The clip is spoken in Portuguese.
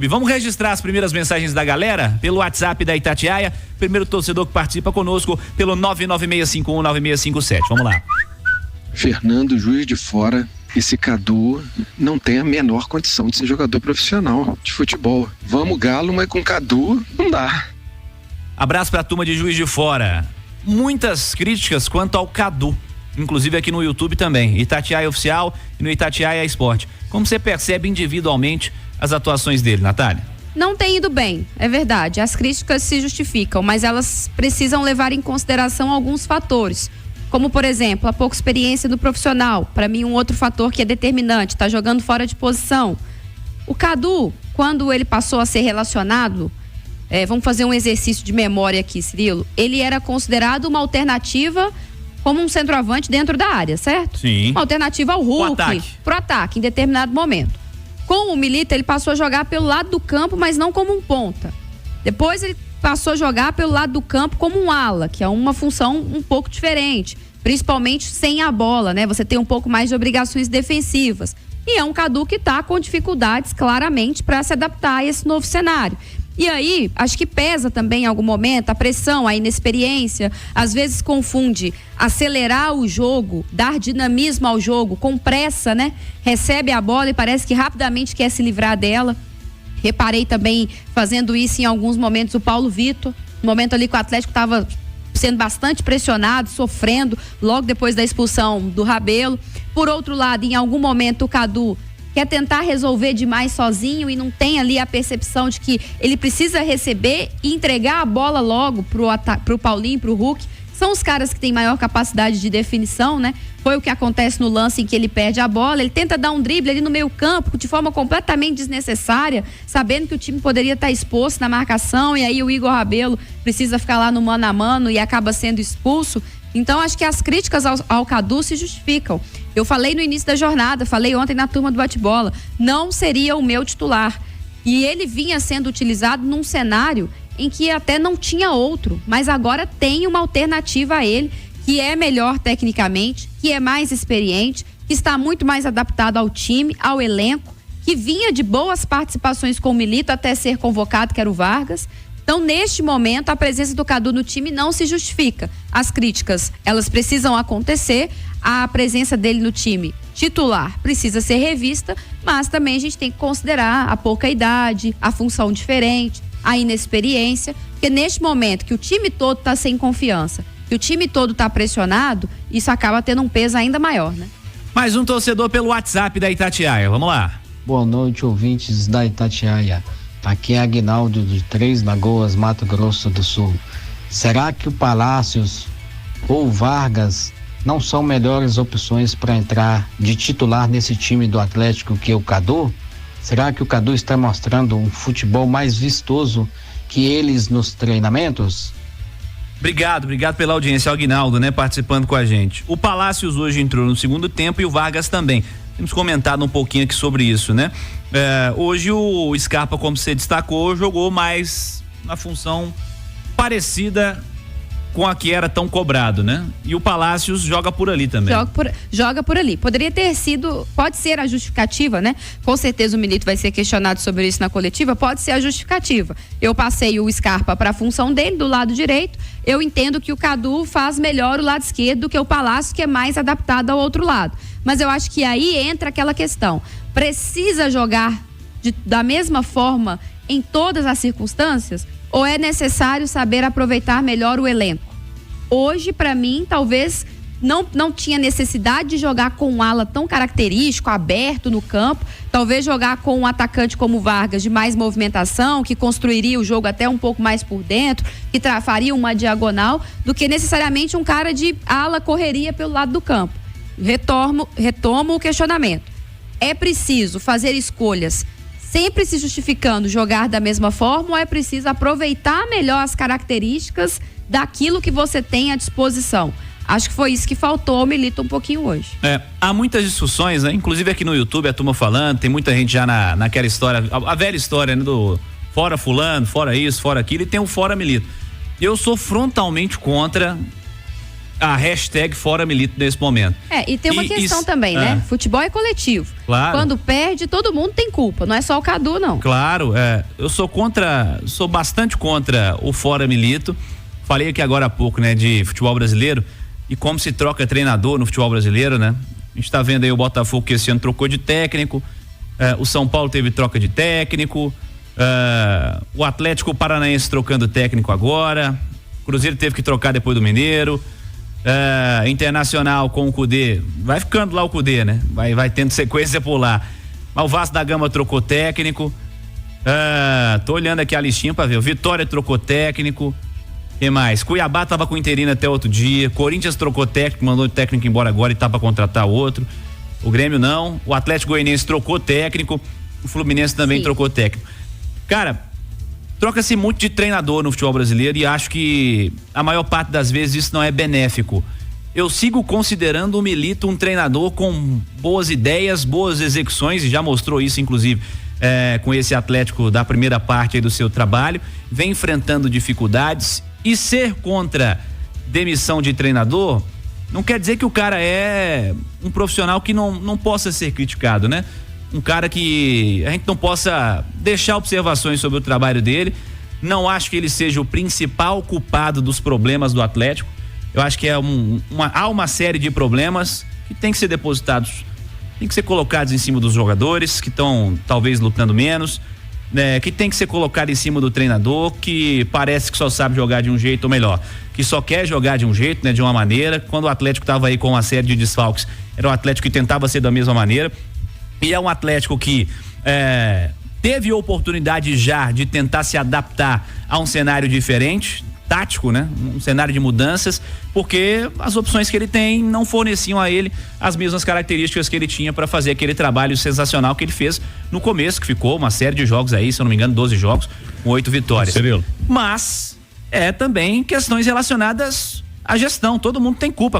Vamos registrar as primeiras mensagens da galera pelo WhatsApp da Itatiaia. Primeiro torcedor que participa conosco pelo 996519657. Vamos lá. Fernando, Juiz de Fora. Esse Cadu não tem a menor condição de ser jogador profissional de futebol. Vamos Galo, mas com Cadu não dá. Abraço pra turma de Juiz de Fora. Muitas críticas quanto ao Cadu, inclusive aqui no YouTube também, Itatiaia Oficial e no Itatiaia Esporte. Como você percebe individualmente as atuações dele, Natália? Não tem ido bem, é verdade. As críticas se justificam, mas elas precisam levar em consideração alguns fatores. Como, por exemplo, a pouca experiência do profissional. Para mim, um outro fator que é determinante, tá jogando fora de posição. O Cadu, quando ele passou a ser relacionado, vamos fazer um exercício de memória aqui, Cirilo. Ele era considerado uma alternativa como um centroavante dentro da área, certo? Sim. Uma alternativa ao Hulk, pro ataque, em determinado momento. Com o Milito, ele passou a jogar pelo lado do campo, mas não como um ponta. Depois ele passou a jogar pelo lado do campo como um ala, que é uma função um pouco diferente, principalmente sem a bola, né? Você tem um pouco mais de obrigações defensivas. E é um Cadu que está com dificuldades, claramente, para se adaptar a esse novo cenário. E aí, acho que pesa também em algum momento a pressão, a inexperiência, às vezes confunde acelerar o jogo, dar dinamismo ao jogo com pressa, né? Recebe a bola e parece que rapidamente quer se livrar dela. Reparei também fazendo isso em alguns momentos o Paulo Vitor, no momento ali que o Atlético estava sendo bastante pressionado, sofrendo, logo depois da expulsão do Rabelo. Por outro lado, em algum momento o Cadu quer tentar resolver demais sozinho e não tem ali a percepção de que ele precisa receber e entregar a bola logo pro Paulinho, pro Hulk. São os caras que têm maior capacidade de definição, né? Foi o que acontece no lance em que ele perde a bola. Ele tenta dar um drible ali no meio campo de forma completamente desnecessária, sabendo que o time poderia estar exposto na marcação, e aí o Igor Rabelo precisa ficar lá no mano a mano e acaba sendo expulso. Então acho que as críticas ao Cadu se justificam. Eu falei no início da jornada, falei ontem na turma do bate-bola, não seria o meu titular. E ele vinha sendo utilizado num cenário em que até não tinha outro, mas agora tem uma alternativa a ele, que é melhor tecnicamente, que é mais experiente, que está muito mais adaptado ao time, ao elenco, que vinha de boas participações com o Milito até ser convocado, que era o Vargas. Então, neste momento, a presença do Cadu no time não se justifica. As críticas, elas precisam acontecer, a presença dele no time titular precisa ser revista, mas também a gente tem que considerar a pouca idade, a função diferente, a inexperiência, porque neste momento que o time todo está sem confiança, que o time todo está pressionado, isso acaba tendo um peso ainda maior, né? Mais um torcedor pelo WhatsApp da Itatiaia, vamos lá. Boa noite, ouvintes da Itatiaia. Aqui é Aguinaldo de Três Lagoas, Mato Grosso do Sul. Será que o Palácios ou o Vargas não são melhores opções para entrar de titular nesse time do Atlético que o Cadu? Será que o Cadu está mostrando um futebol mais vistoso que eles nos treinamentos? Obrigado pela audiência, Aguinaldo, né, participando com a gente. O Palácios hoje entrou no segundo tempo e o Vargas também. Temos comentado um pouquinho aqui sobre isso, né? Hoje o Scarpa, como você destacou, jogou mais na função parecida com a que era tão cobrado, né? E o Palácios joga por ali também. Joga por ali. Poderia ter sido, pode ser a justificativa, né? Com certeza o Milito vai ser questionado sobre isso na coletiva, pode ser a justificativa. Eu passei o Scarpa para a função dele, do lado direito. Eu entendo que o Cadu faz melhor o lado esquerdo do que o Palácio, que é mais adaptado ao outro lado. Mas eu acho que aí entra aquela questão. Precisa jogar da mesma forma em todas as circunstâncias? Ou é necessário saber aproveitar melhor o elenco? Hoje, para mim, talvez não tinha necessidade de jogar com um ala tão característico, aberto no campo. Talvez jogar com um atacante como o Vargas, de mais movimentação, que construiria o jogo até um pouco mais por dentro, que faria uma diagonal, do que necessariamente um cara de ala correria pelo lado do campo. Retomo o questionamento. É preciso fazer escolhas sempre se justificando jogar da mesma forma, ou é preciso aproveitar melhor as características daquilo que você tem à disposição? Acho que foi isso que faltou ao Milito um pouquinho hoje. Há muitas discussões, né? Inclusive aqui no YouTube a turma falando, tem muita gente já naquela história, a velha história, né? Do fora fulano, fora isso, fora aquilo, e tem o fora Milito. Eu sou frontalmente contra a hashtag Fora Milito nesse momento. E tem uma questão também, né? Futebol é coletivo. Claro. Quando perde, todo mundo tem culpa, não é só o Cadu, não. Claro, eu sou bastante contra o Fora Milito. Falei aqui agora há pouco, né, de futebol brasileiro e como se troca treinador no futebol brasileiro, né? A gente tá vendo aí o Botafogo que esse ano trocou de técnico, o São Paulo teve troca de técnico, o Atlético Paranaense trocando técnico agora, o Cruzeiro teve que trocar depois do Mineiro, Internacional com o Cudê, vai ficando lá o Cudê, né? Vai tendo sequência por lá. Mas o Vasco da Gama trocou técnico, tô olhando aqui a listinha pra ver, o Vitória trocou técnico, e mais? Cuiabá tava com o interino até outro dia, Corinthians trocou técnico, mandou o técnico embora agora e tá pra contratar outro, o Grêmio não, o Atlético Goianiense trocou técnico, o Fluminense também trocou técnico. Cara, troca-se muito de treinador no futebol brasileiro e acho que a maior parte das vezes isso não é benéfico. Eu sigo considerando o Milito um treinador com boas ideias, boas execuções, e já mostrou isso inclusive com esse Atlético da primeira parte aí do seu trabalho, vem enfrentando dificuldades. E ser contra demissão de treinador não quer dizer que o cara é um profissional que não possa ser criticado, né? Um cara que a gente não possa deixar observações sobre o trabalho dele. Não acho que ele seja o principal culpado dos problemas do Atlético. Eu acho que há uma série de problemas que tem que ser depositados, tem que ser colocados em cima dos jogadores que estão talvez lutando menos, né, que tem que ser colocado em cima do treinador, que parece que só sabe jogar de um jeito, ou melhor, que só quer jogar de um jeito, né, de uma maneira. Quando o Atlético estava aí com uma série de desfalques, era um Atlético que tentava ser da mesma maneira, e é um Atlético que teve oportunidade já de tentar se adaptar a um cenário diferente, tático, né? Um cenário de mudanças, porque as opções que ele tem não forneciam a ele as mesmas características que ele tinha para fazer aquele trabalho sensacional que ele fez no começo, que ficou uma série de jogos aí, se eu não me engano, 12 jogos, com 8 vitórias. Mas também questões relacionadas à gestão, todo mundo tem culpa.